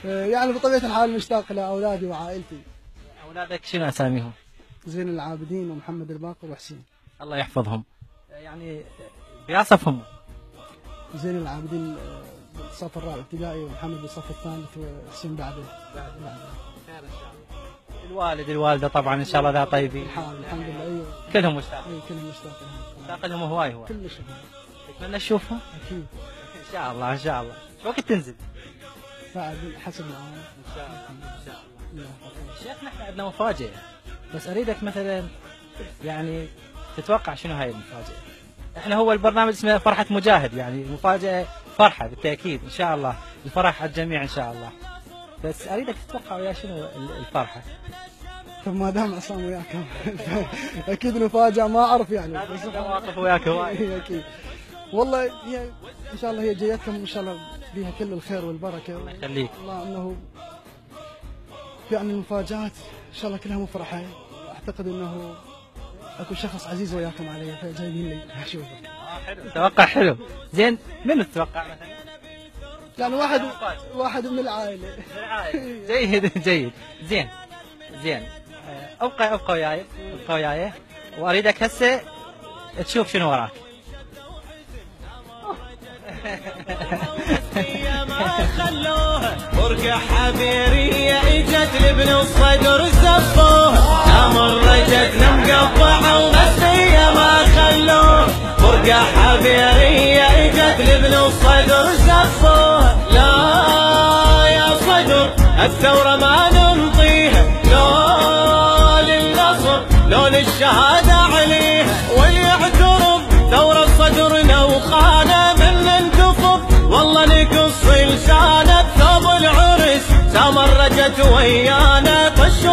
يعني بطبيعة الحال مشتاق لأولادي وعائلتي. أولادك شنو أساميهم؟ زين العابدين ومحمد الباقر وحسين. الله يحفظهم. يعني بيصفهم. زين العابدين بالصف الرابع ابتدائي، ومحمد بالصف الثالث، وحسين بعده. خير إن شاء الله. الوالد الوالدة طبعا إن شاء الله ذا طيبين. الحمد لله. أيوه كلهم مشتاقين. أيوه كلهم مشتاقين. مشتاق لهم هواي. كلش. تتمنى تشوفهم؟ أكيد. إن شاء الله إن شاء الله. شو وقت تنزل؟ بعد حسب العام. إن شاء الله إن شاء الله. شيخنا إحنا عندنا مفاجأة، بس أريدك مثلا يعني تتوقع شنو هاي المفاجأة؟ إحنا هو البرنامج اسمه فرحة مجاهد، يعني مفاجأة فرحة بالتأكيد إن شاء الله، الفرح على الجميع إن شاء الله. بس أريدك تتوقع ويا شنو الفرحة؟ طب ما دام عصام وياك اكيد المفاجأة ما اعرف يعني. بس مواقف وياك هواي. اكيد. والله هي ان شاء الله هي جايتكم ان شاء الله بها كل الخير والبركة. الله يخليك. الله انه يعني المفاجآت ان شاء الله كلها مفرحة. اعتقد انه اكو شخص عزيز وياكم علي فجايبين لي اشوفه. حلو. توقع حلو. زين منو تتوقع مثلا؟ يعني واحد من العائلة. جيد جيد. زين ابقى وياي واريدك هسه تشوف شنو وراك. فرقة حبيرية اجت لابن الصدر زفوه، امر جتنا مقطعة ومسية ما خلوه. فرقة حبيرية اجت لابن الصدر زفوه، لا يا صدر الثورة ما ننطيها، لو للنصر لو للشهادة عليها، واليعترف ثورة صدرنا وخانة من ننتفض، والله نقص لسانه بثوب العرس، سامر رجت ويانا طش